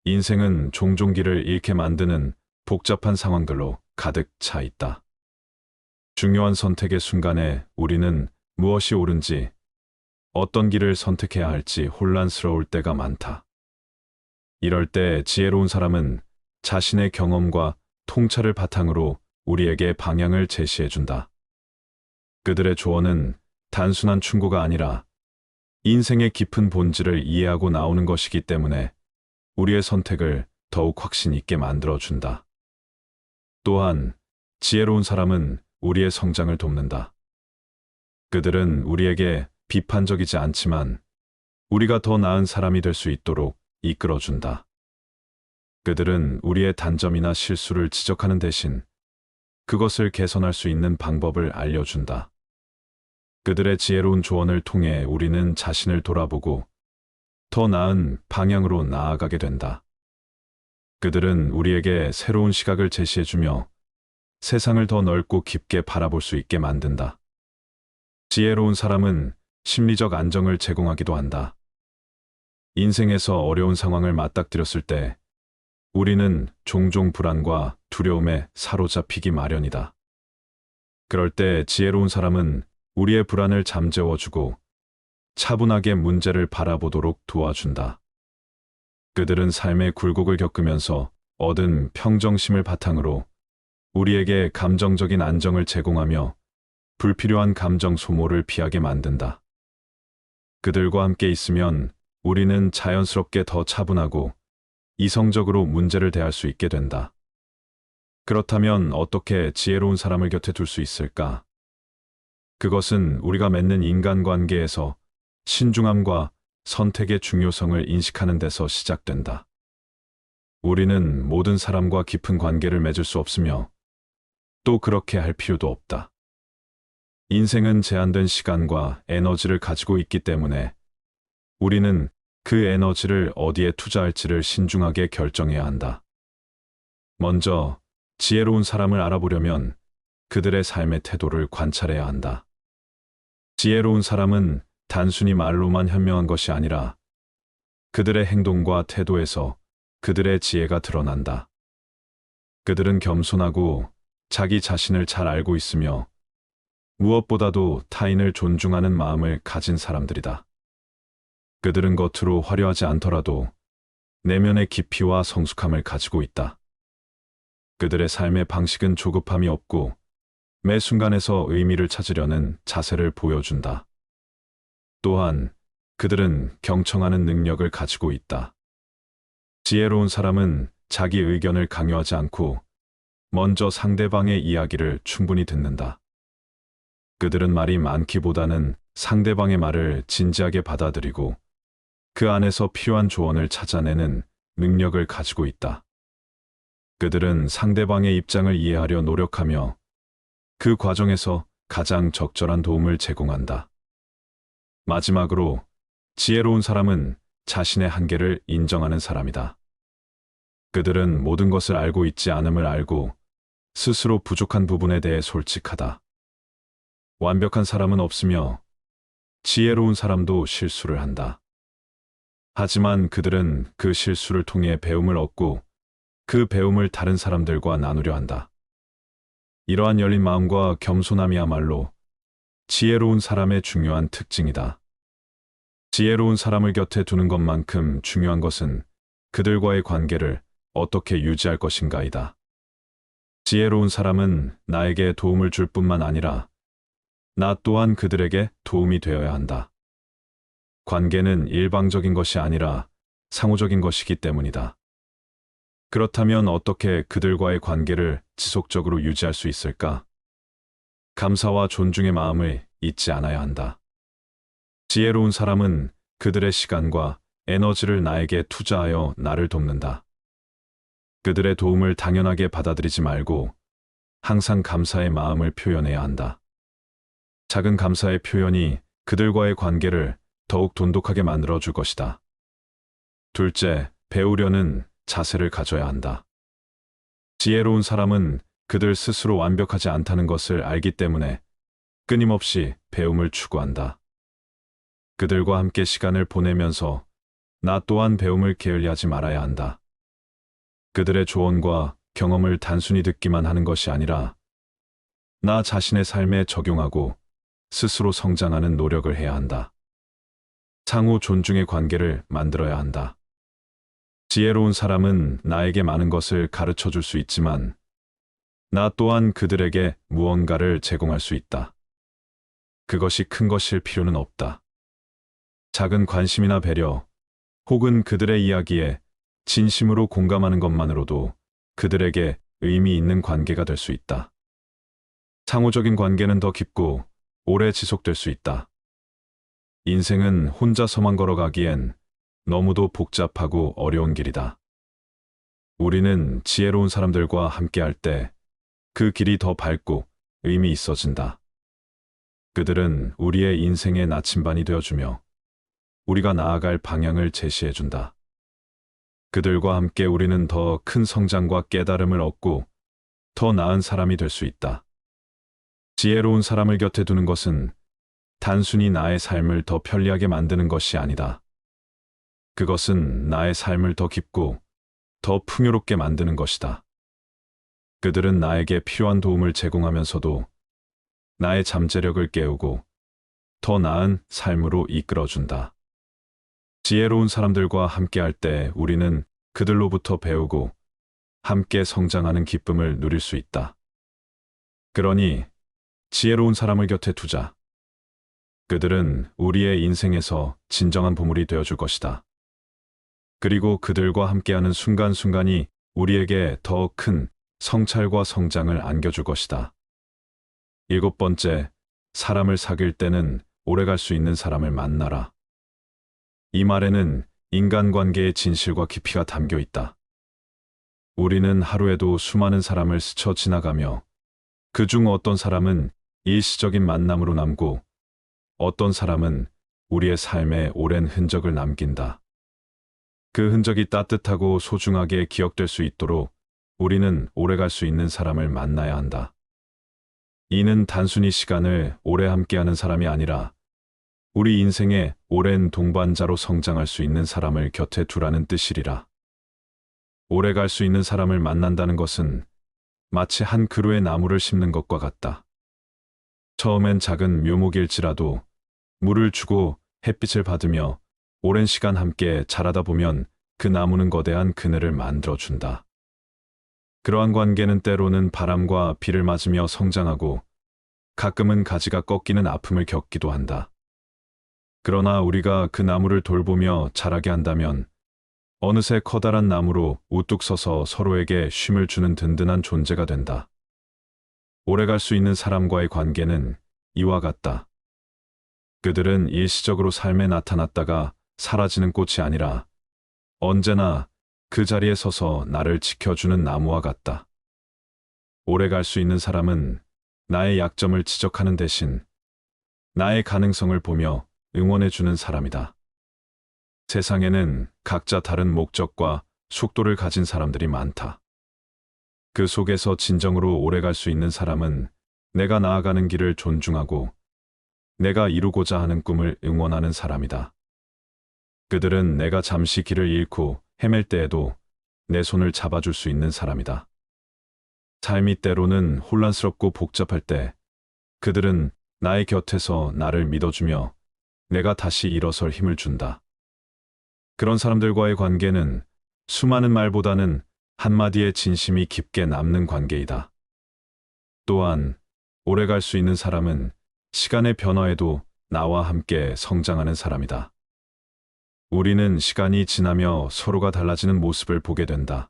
인생은 종종 길을 잃게 만드는 복잡한 상황들로 가득 차 있다. 중요한 선택의 순간에 우리는 무엇이 옳은지, 어떤 길을 선택해야 할지 혼란스러울 때가 많다. 이럴 때 지혜로운 사람은 자신의 경험과 통찰을 바탕으로 우리에게 방향을 제시해준다. 그들의 조언은 단순한 충고가 아니라 인생의 깊은 본질을 이해하고 나오는 것이기 때문에 우리의 선택을 더욱 확신 있게 만들어준다. 또한 지혜로운 사람은 우리의 성장을 돕는다. 그들은 우리에게 비판적이지 않지만 우리가 더 나은 사람이 될 수 있도록 이끌어준다. 그들은 우리의 단점이나 실수를 지적하는 대신 그것을 개선할 수 있는 방법을 알려준다. 그들의 지혜로운 조언을 통해 우리는 자신을 돌아보고 더 나은 방향으로 나아가게 된다. 그들은 우리에게 새로운 시각을 제시해주며 세상을 더 넓고 깊게 바라볼 수 있게 만든다. 지혜로운 사람은 심리적 안정을 제공하기도 한다. 인생에서 어려운 상황을 맞닥뜨렸을 때 우리는 종종 불안과 두려움에 사로잡히기 마련이다. 그럴 때 지혜로운 사람은 우리의 불안을 잠재워주고 차분하게 문제를 바라보도록 도와준다. 그들은 삶의 굴곡을 겪으면서 얻은 평정심을 바탕으로 우리에게 감정적인 안정을 제공하며 불필요한 감정 소모를 피하게 만든다. 그들과 함께 있으면 우리는 자연스럽게 더 차분하고 이성적으로 문제를 대할 수 있게 된다. 그렇다면 어떻게 지혜로운 사람을 곁에 둘 수 있을까? 그것은 우리가 맺는 인간관계에서 신중함과 선택의 중요성을 인식하는 데서 시작된다. 우리는 모든 사람과 깊은 관계를 맺을 수 없으며 또 그렇게 할 필요도 없다. 인생은 제한된 시간과 에너지를 가지고 있기 때문에 우리는 그 에너지를 어디에 투자할지를 신중하게 결정해야 한다. 먼저 지혜로운 사람을 알아보려면 그들의 삶의 태도를 관찰해야 한다. 지혜로운 사람은 단순히 말로만 현명한 것이 아니라 그들의 행동과 태도에서 그들의 지혜가 드러난다. 그들은 겸손하고 자기 자신을 잘 알고 있으며 무엇보다도 타인을 존중하는 마음을 가진 사람들이다. 그들은 겉으로 화려하지 않더라도 내면의 깊이와 성숙함을 가지고 있다. 그들의 삶의 방식은 조급함이 없고 매 순간에서 의미를 찾으려는 자세를 보여준다. 또한 그들은 경청하는 능력을 가지고 있다. 지혜로운 사람은 자기 의견을 강요하지 않고 먼저 상대방의 이야기를 충분히 듣는다. 그들은 말이 많기보다는 상대방의 말을 진지하게 받아들이고 그 안에서 필요한 조언을 찾아내는 능력을 가지고 있다. 그들은 상대방의 입장을 이해하려 노력하며 그 과정에서 가장 적절한 도움을 제공한다. 마지막으로, 지혜로운 사람은 자신의 한계를 인정하는 사람이다. 그들은 모든 것을 알고 있지 않음을 알고 스스로 부족한 부분에 대해 솔직하다. 완벽한 사람은 없으며 지혜로운 사람도 실수를 한다. 하지만 그들은 그 실수를 통해 배움을 얻고 그 배움을 다른 사람들과 나누려 한다. 이러한 열린 마음과 겸손함이야말로 지혜로운 사람의 중요한 특징이다. 지혜로운 사람을 곁에 두는 것만큼 중요한 것은 그들과의 관계를 어떻게 유지할 것인가이다. 지혜로운 사람은 나에게 도움을 줄 뿐만 아니라 나 또한 그들에게 도움이 되어야 한다. 관계는 일방적인 것이 아니라 상호적인 것이기 때문이다. 그렇다면 어떻게 그들과의 관계를 지속적으로 유지할 수 있을까? 감사와 존중의 마음을 잊지 않아야 한다. 지혜로운 사람은 그들의 시간과 에너지를 나에게 투자하여 나를 돕는다. 그들의 도움을 당연하게 받아들이지 말고 항상 감사의 마음을 표현해야 한다. 작은 감사의 표현이 그들과의 관계를 더욱 돈독하게 만들어줄 것이다. 둘째, 배우려는 자세를 가져야 한다. 지혜로운 사람은 그들 스스로 완벽하지 않다는 것을 알기 때문에 끊임없이 배움을 추구한다. 그들과 함께 시간을 보내면서 나 또한 배움을 게을리하지 말아야 한다. 그들의 조언과 경험을 단순히 듣기만 하는 것이 아니라 나 자신의 삶에 적용하고 스스로 성장하는 노력을 해야 한다. 상호 존중의 관계를 만들어야 한다. 지혜로운 사람은 나에게 많은 것을 가르쳐 줄 수 있지만 나 또한 그들에게 무언가를 제공할 수 있다. 그것이 큰 것일 필요는 없다. 작은 관심이나 배려, 혹은 그들의 이야기에 진심으로 공감하는 것만으로도 그들에게 의미 있는 관계가 될 수 있다. 상호적인 관계는 더 깊고 오래 지속될 수 있다. 인생은 혼자서만 걸어가기엔 너무도 복잡하고 어려운 길이다. 우리는 지혜로운 사람들과 함께할 때 그 길이 더 밝고 의미 있어진다. 그들은 우리의 인생의 나침반이 되어주며 우리가 나아갈 방향을 제시해준다. 그들과 함께 우리는 더 큰 성장과 깨달음을 얻고 더 나은 사람이 될 수 있다. 지혜로운 사람을 곁에 두는 것은 단순히 나의 삶을 더 편리하게 만드는 것이 아니다. 그것은 나의 삶을 더 깊고 더 풍요롭게 만드는 것이다. 그들은 나에게 필요한 도움을 제공하면서도 나의 잠재력을 깨우고 더 나은 삶으로 이끌어준다. 지혜로운 사람들과 함께할 때 우리는 그들로부터 배우고 함께 성장하는 기쁨을 누릴 수 있다. 그러니 지혜로운 사람을 곁에 두자. 그들은 우리의 인생에서 진정한 보물이 되어줄 것이다. 그리고 그들과 함께하는 순간순간이 우리에게 더 큰 성찰과 성장을 안겨줄 것이다. 7번째, 사람을 사귈 때는 오래갈 수 있는 사람을 만나라. 이 말에는 인간관계의 진실과 깊이가 담겨 있다. 우리는 하루에도 수많은 사람을 스쳐 지나가며 그중 어떤 사람은 일시적인 만남으로 남고 어떤 사람은 우리의 삶에 오랜 흔적을 남긴다. 그 흔적이 따뜻하고 소중하게 기억될 수 있도록 우리는 오래갈 수 있는 사람을 만나야 한다. 이는 단순히 시간을 오래 함께하는 사람이 아니라 우리 인생의 오랜 동반자로 성장할 수 있는 사람을 곁에 두라는 뜻이리라. 오래 갈 수 있는 사람을 만난다는 것은 마치 한 그루의 나무를 심는 것과 같다. 처음엔 작은 묘목일지라도 물을 주고 햇빛을 받으며 오랜 시간 함께 자라다 보면 그 나무는 거대한 그늘을 만들어준다. 그러한 관계는 때로는 바람과 비를 맞으며 성장하고 가끔은 가지가 꺾이는 아픔을 겪기도 한다. 그러나 우리가 그 나무를 돌보며 자라게 한다면 어느새 커다란 나무로 우뚝 서서 서로에게 쉼을 주는 든든한 존재가 된다. 오래갈 수 있는 사람과의 관계는 이와 같다. 그들은 일시적으로 삶에 나타났다가 사라지는 꽃이 아니라 언제나 그 자리에 서서 나를 지켜주는 나무와 같다. 오래 갈 수 있는 사람은 나의 약점을 지적하는 대신 나의 가능성을 보며 응원해주는 사람이다. 세상에는 각자 다른 목적과 속도를 가진 사람들이 많다. 그 속에서 진정으로 오래갈 수 있는 사람은 내가 나아가는 길을 존중하고 내가 이루고자 하는 꿈을 응원하는 사람이다. 그들은 내가 잠시 길을 잃고 헤맬 때에도 내 손을 잡아줄 수 있는 사람이다. 삶이 때로는 혼란스럽고 복잡할 때 그들은 나의 곁에서 나를 믿어주며 내가 다시 일어설 힘을 준다. 그런 사람들과의 관계는 수많은 말보다는 한마디의 진심이 깊게 남는 관계이다. 또한 오래갈 수 있는 사람은 시간의 변화에도 나와 함께 성장하는 사람이다. 우리는 시간이 지나며 서로가 달라지는 모습을 보게 된다.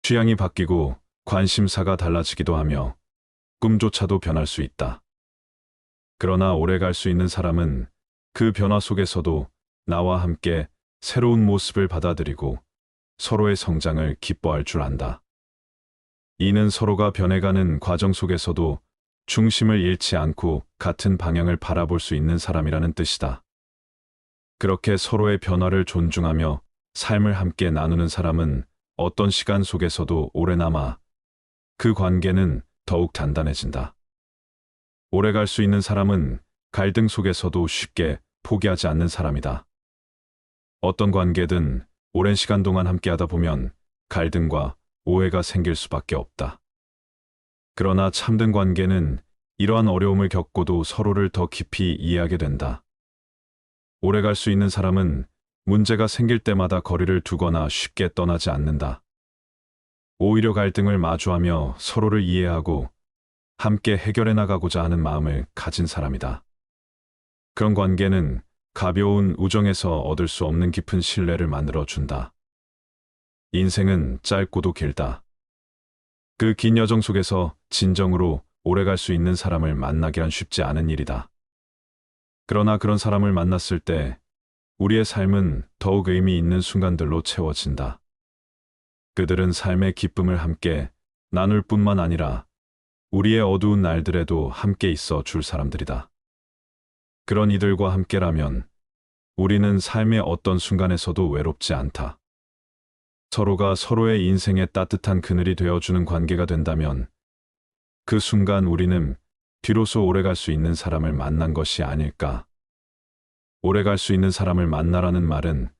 취향이 바뀌고 관심사가 달라지기도 하며 꿈조차도 변할 수 있다. 그러나 오래갈 수 있는 사람은 그 변화 속에서도 나와 함께 새로운 모습을 받아들이고 서로의 성장을 기뻐할 줄 안다. 이는 서로가 변해가는 과정 속에서도 중심을 잃지 않고 같은 방향을 바라볼 수 있는 사람이라는 뜻이다. 그렇게 서로의 변화를 존중하며 삶을 함께 나누는 사람은 어떤 시간 속에서도 오래 남아 그 관계는 더욱 단단해진다. 오래갈 수 있는 사람은 갈등 속에서도 쉽게 포기하지 않는 사람이다. 어떤 관계든 오랜 시간 동안 함께하다 보면 갈등과 오해가 생길 수밖에 없다. 그러나 참된 관계는 이러한 어려움을 겪고도 서로를 더 깊이 이해하게 된다. 오래갈 수 있는 사람은 문제가 생길 때마다 거리를 두거나 쉽게 떠나지 않는다. 오히려 갈등을 마주하며 서로를 이해하고 함께 해결해 나가고자 하는 마음을 가진 사람이다. 그런 관계는 가벼운 우정에서 얻을 수 없는 깊은 신뢰를 만들어 준다. 인생은 짧고도 길다. 그 긴 여정 속에서 진정으로 오래갈 수 있는 사람을 만나기란 쉽지 않은 일이다. 그러나 그런 사람을 만났을 때 우리의 삶은 더욱 의미 있는 순간들로 채워진다. 그들은 삶의 기쁨을 함께 나눌 뿐만 아니라 우리의 어두운 날들에도 함께 있어 줄 사람들이다. 그런 이들과 함께라면 우리는 삶의 어떤 순간에서도 외롭지 않다. 서로가 서로의 인생에 따뜻한 그늘이 되어주는 관계가 된다면 그 순간 우리는 비로소 오래갈 수 있는 사람을 만난 것이 아닐까. 오래갈 수 있는 사람을 만나라는 말은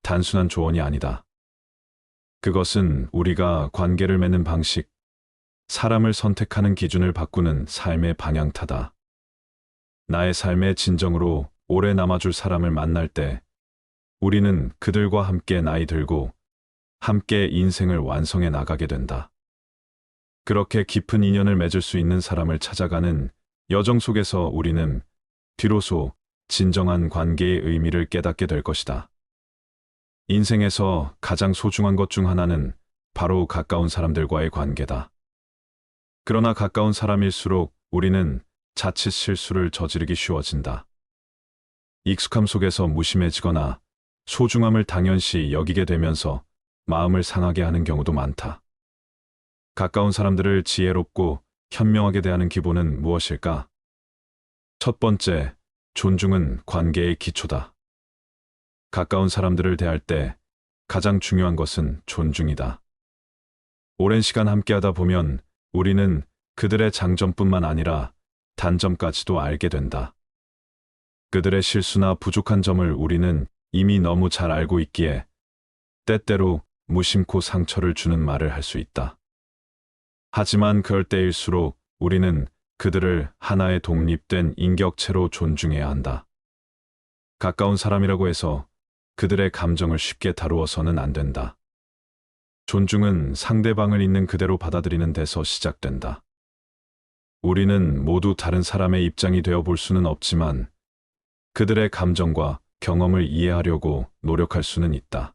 단순한 조언이 아니다. 그것은 우리가 관계를 맺는 방식, 사람을 선택하는 기준을 바꾸는 삶의 방향타다. 나의 삶에 진정으로 오래 남아줄 사람을 만날 때 우리는 그들과 함께 나이 들고 함께 인생을 완성해 나가게 된다. 그렇게 깊은 인연을 맺을 수 있는 사람을 찾아가는 여정 속에서 우리는 비로소 진정한 관계의 의미를 깨닫게 될 것이다. 인생에서 가장 소중한 것 중 하나는 바로 가까운 사람들과의 관계다. 그러나 가까운 사람일수록 우리는 자칫 실수를 저지르기 쉬워진다. 익숙함 속에서 무심해지거나 소중함을 당연시 여기게 되면서 마음을 상하게 하는 경우도 많다. 가까운 사람들을 지혜롭고 현명하게 대하는 기본은 무엇일까? 첫 번째, 존중은 관계의 기초다. 가까운 사람들을 대할 때 가장 중요한 것은 존중이다. 오랜 시간 함께하다 보면 우리는 그들의 장점뿐만 아니라 단점까지도 알게 된다. 그들의 실수나 부족한 점을 우리는 이미 너무 잘 알고 있기에 때때로 무심코 상처를 주는 말을 할 수 있다. 하지만 그럴 때일수록 우리는 그들을 하나의 독립된 인격체로 존중해야 한다. 가까운 사람이라고 해서 그들의 감정을 쉽게 다루어서는 안 된다. 존중은 상대방을 있는 그대로 받아들이는 데서 시작된다. 우리는 모두 다른 사람의 입장이 되어 볼 수는 없지만 그들의 감정과 경험을 이해하려고 노력할 수는 있다.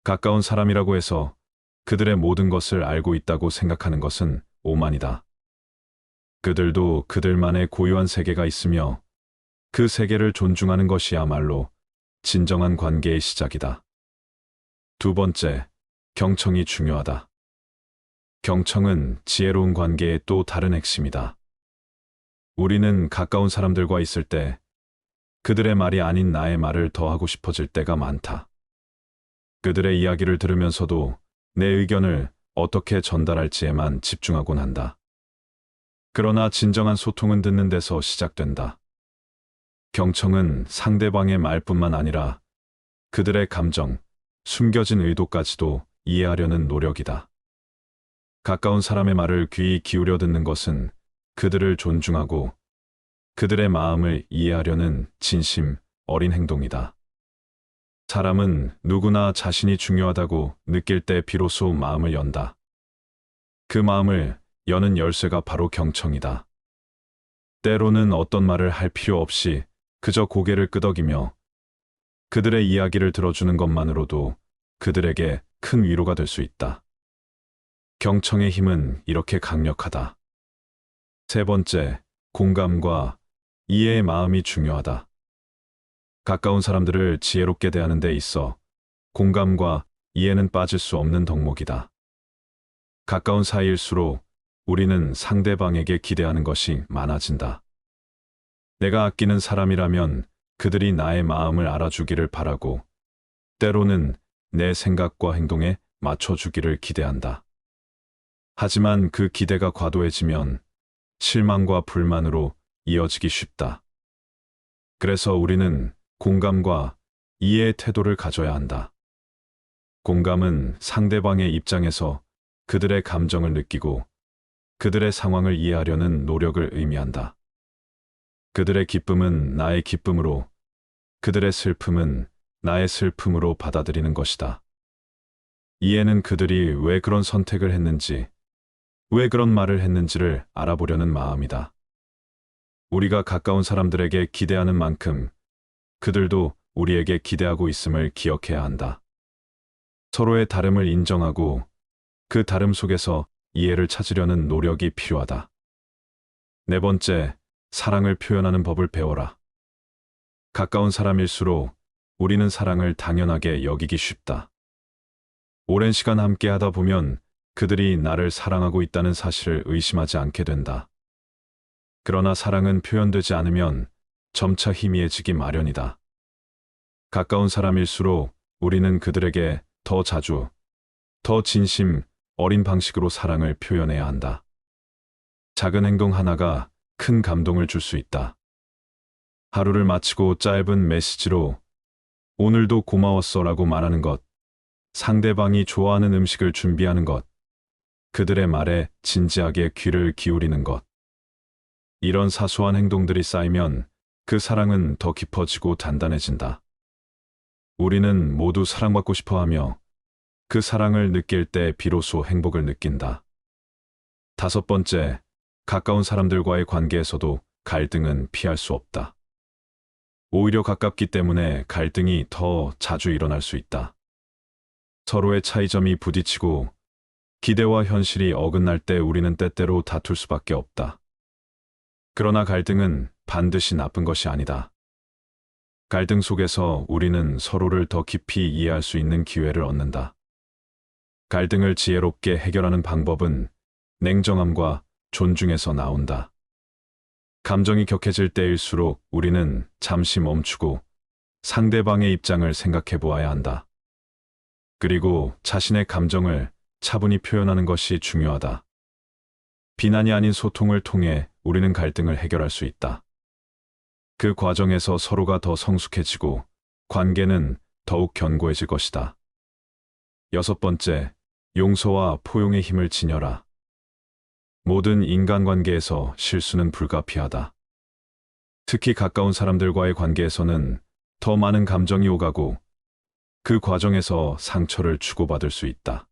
가까운 사람이라고 해서 그들의 모든 것을 알고 있다고 생각하는 것은 오만이다. 그들도 그들만의 고유한 세계가 있으며 그 세계를 존중하는 것이야말로 진정한 관계의 시작이다. 두 번째, 경청이 중요하다. 경청은 지혜로운 관계의 또 다른 핵심이다. 우리는 가까운 사람들과 있을 때 그들의 말이 아닌 나의 말을 더 하고 싶어질 때가 많다. 그들의 이야기를 들으면서도 내 의견을 어떻게 전달할지에만 집중하곤 한다. 그러나 진정한 소통은 듣는 데서 시작된다. 경청은 상대방의 말뿐만 아니라 그들의 감정, 숨겨진 의도까지도 이해하려는 노력이다. 가까운 사람의 말을 귀히 기울여 듣는 것은 그들을 존중하고 그들의 마음을 이해하려는 진심 어린 행동이다. 사람은 누구나 자신이 중요하다고 느낄 때 비로소 마음을 연다. 그 마음을 여는 열쇠가 바로 경청이다. 때로는 어떤 말을 할 필요 없이 그저 고개를 끄덕이며 그들의 이야기를 들어주는 것만으로도 그들에게 큰 위로가 될 수 있다. 경청의 힘은 이렇게 강력하다. 세 번째, 공감과 이해의 마음이 중요하다. 가까운 사람들을 지혜롭게 대하는 데 있어 공감과 이해는 빠질 수 없는 덕목이다. 가까운 사이일수록 우리는 상대방에게 기대하는 것이 많아진다. 내가 아끼는 사람이라면 그들이 나의 마음을 알아주기를 바라고 때로는 내 생각과 행동에 맞춰주기를 기대한다. 하지만 그 기대가 과도해지면 실망과 불만으로 이어지기 쉽다. 그래서 우리는 공감과 이해의 태도를 가져야 한다. 공감은 상대방의 입장에서 그들의 감정을 느끼고 그들의 상황을 이해하려는 노력을 의미한다. 그들의 기쁨은 나의 기쁨으로, 그들의 슬픔은 나의 슬픔으로 받아들이는 것이다. 이해는 그들이 왜 그런 선택을 했는지, 왜 그런 말을 했는지를 알아보려는 마음이다. 우리가 가까운 사람들에게 기대하는 만큼 그들도 우리에게 기대하고 있음을 기억해야 한다. 서로의 다름을 인정하고 그 다름 속에서 이해를 찾으려는 노력이 필요하다. 네 번째, 사랑을 표현하는 법을 배워라. 가까운 사람일수록 우리는 사랑을 당연하게 여기기 쉽다. 오랜 시간 함께 하다 보면 그들이 나를 사랑하고 있다는 사실을 의심하지 않게 된다. 그러나 사랑은 표현되지 않으면 점차 희미해지기 마련이다. 가까운 사람일수록 우리는 그들에게 더 자주, 더 진심 어린 방식으로 사랑을 표현해야 한다. 작은 행동 하나가 큰 감동을 줄 수 있다. 하루를 마치고 짧은 메시지로 오늘도 고마웠어라고 말하는 것, 상대방이 좋아하는 음식을 준비하는 것, 그들의 말에 진지하게 귀를 기울이는 것. 이런 사소한 행동들이 쌓이면 그 사랑은 더 깊어지고 단단해진다. 우리는 모두 사랑받고 싶어 하며 그 사랑을 느낄 때 비로소 행복을 느낀다. 다섯 번째, 가까운 사람들과의 관계에서도 갈등은 피할 수 없다. 오히려 가깝기 때문에 갈등이 더 자주 일어날 수 있다. 서로의 차이점이 부딪히고 기대와 현실이 어긋날 때 우리는 때때로 다툴 수밖에 없다. 그러나 갈등은 반드시 나쁜 것이 아니다. 갈등 속에서 우리는 서로를 더 깊이 이해할 수 있는 기회를 얻는다. 갈등을 지혜롭게 해결하는 방법은 냉정함과 존중에서 나온다. 감정이 격해질 때일수록 우리는 잠시 멈추고 상대방의 입장을 생각해 보아야 한다. 그리고 자신의 감정을 차분히 표현하는 것이 중요하다. 비난이 아닌 소통을 통해 우리는 갈등을 해결할 수 있다. 그 과정에서 서로가 더 성숙해지고 관계는 더욱 견고해질 것이다. 여섯 번째, 용서와 포용의 힘을 지녀라. 모든 인간관계에서 실수는 불가피하다. 특히 가까운 사람들과의 관계에서는 더 많은 감정이 오가고 그 과정에서 상처를 주고받을 수 있다.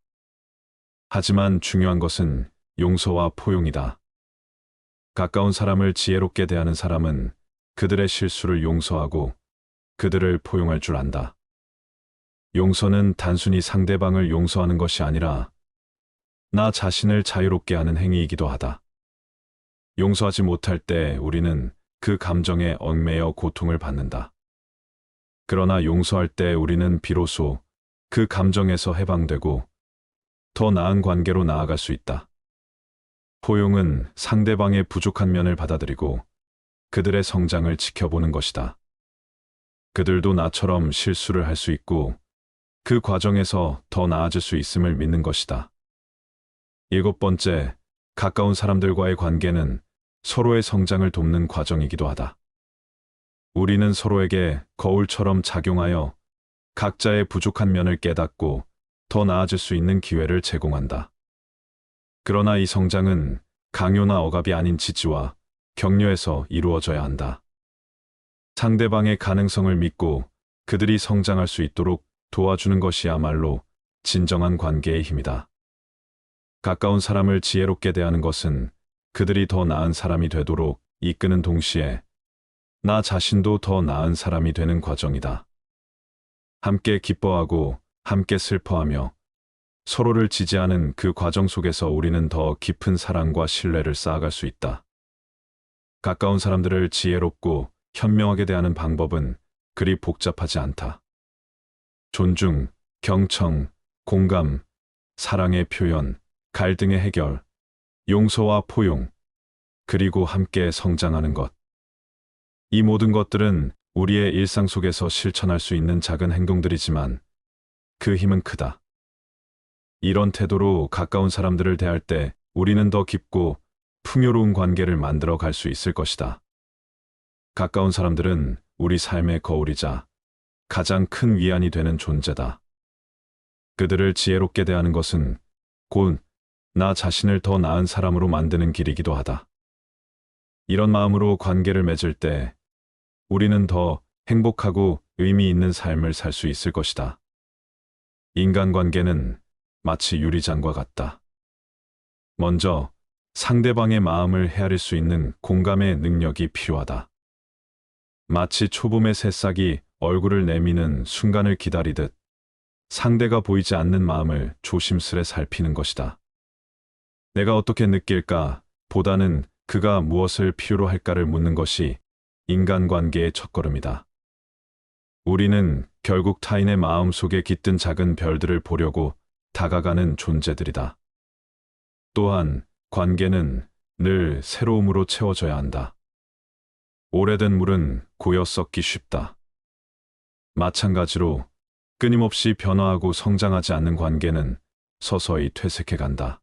하지만 중요한 것은 용서와 포용이다. 가까운 사람을 지혜롭게 대하는 사람은 그들의 실수를 용서하고 그들을 포용할 줄 안다. 용서는 단순히 상대방을 용서하는 것이 아니라 나 자신을 자유롭게 하는 행위이기도 하다. 용서하지 못할 때 우리는 그 감정에 얽매여 고통을 받는다. 그러나 용서할 때 우리는 비로소 그 감정에서 해방되고 더 나은 관계로 나아갈 수 있다. 포용은 상대방의 부족한 면을 받아들이고 그들의 성장을 지켜보는 것이다. 그들도 나처럼 실수를 할 수 있고 그 과정에서 더 나아질 수 있음을 믿는 것이다. 7번째, 가까운 사람들과의 관계는 서로의 성장을 돕는 과정이기도 하다. 우리는 서로에게 거울처럼 작용하여 각자의 부족한 면을 깨닫고 더 나아질 수 있는 기회를 제공한다. 그러나 이 성장은 강요나 억압이 아닌 지지와 격려에서 이루어져야 한다. 상대방의 가능성을 믿고 그들이 성장할 수 있도록 도와주는 것이야말로 진정한 관계의 힘이다. 가까운 사람을 지혜롭게 대하는 것은 그들이 더 나은 사람이 되도록 이끄는 동시에 나 자신도 더 나은 사람이 되는 과정이다. 함께 기뻐하고 함께 슬퍼하며 서로를 지지하는 그 과정 속에서 우리는 더 깊은 사랑과 신뢰를 쌓아갈 수 있다. 가까운 사람들을 지혜롭고 현명하게 대하는 방법은 그리 복잡하지 않다. 존중, 경청, 공감, 사랑의 표현, 갈등의 해결, 용서와 포용, 그리고 함께 성장하는 것. 이 모든 것들은 우리의 일상 속에서 실천할 수 있는 작은 행동들이지만 그 힘은 크다. 이런 태도로 가까운 사람들을 대할 때 우리는 더 깊고 풍요로운 관계를 만들어 갈 수 있을 것이다. 가까운 사람들은 우리 삶의 거울이자 가장 큰 위안이 되는 존재다. 그들을 지혜롭게 대하는 것은 곧 나 자신을 더 나은 사람으로 만드는 길이기도 하다. 이런 마음으로 관계를 맺을 때 우리는 더 행복하고 의미 있는 삶을 살 수 있을 것이다. 인간관계는 마치 유리잔과 같다. 먼저 상대방의 마음을 헤아릴 수 있는 공감의 능력이 필요하다. 마치 초봄의 새싹이 얼굴을 내미는 순간을 기다리듯 상대가 보이지 않는 마음을 조심스레 살피는 것이다. 내가 어떻게 느낄까 보다는 그가 무엇을 필요로 할까를 묻는 것이 인간관계의 첫걸음이다. 우리는 결국 타인의 마음 속에 깃든 작은 별들을 보려고 다가가는 존재들이다. 또한 관계는 늘 새로움으로 채워져야 한다. 오래된 물은 고여 썩기 쉽다. 마찬가지로 끊임없이 변화하고 성장하지 않는 관계는 서서히 퇴색해 간다.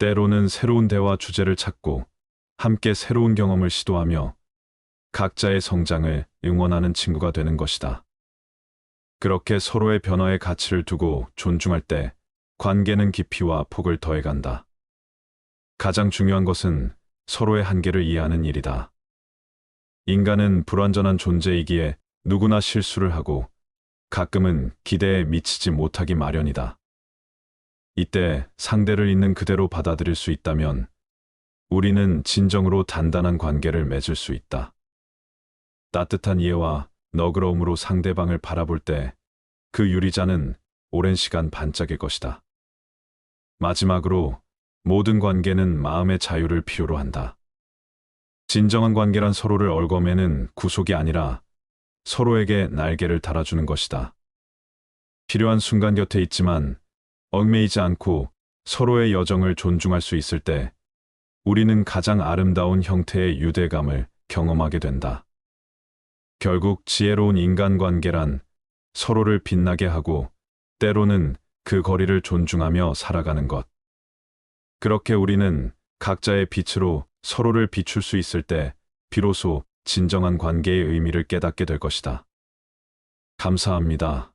때로는 새로운 대화 주제를 찾고 함께 새로운 경험을 시도하며 각자의 성장을 응원하는 친구가 되는 것이다. 그렇게 서로의 변화에 가치를 두고 존중할 때 관계는 깊이와 폭을 더해간다. 가장 중요한 것은 서로의 한계를 이해하는 일이다. 인간은 불완전한 존재이기에 누구나 실수를 하고 가끔은 기대에 미치지 못하기 마련이다. 이때 상대를 있는 그대로 받아들일 수 있다면 우리는 진정으로 단단한 관계를 맺을 수 있다. 따뜻한 이해와 너그러움으로 상대방을 바라볼 때 그 유리잔은 오랜 시간 반짝일 것이다. 마지막으로 모든 관계는 마음의 자유를 필요로 한다. 진정한 관계란 서로를 얽어매는 구속이 아니라 서로에게 날개를 달아주는 것이다. 필요한 순간 곁에 있지만 얽매이지 않고 서로의 여정을 존중할 수 있을 때 우리는 가장 아름다운 형태의 유대감을 경험하게 된다. 결국 지혜로운 인간관계란 서로를 빛나게 하고 때로는 그 거리를 존중하며 살아가는 것. 그렇게 우리는 각자의 빛으로 서로를 비출 수 있을 때 비로소 진정한 관계의 의미를 깨닫게 될 것이다. 감사합니다.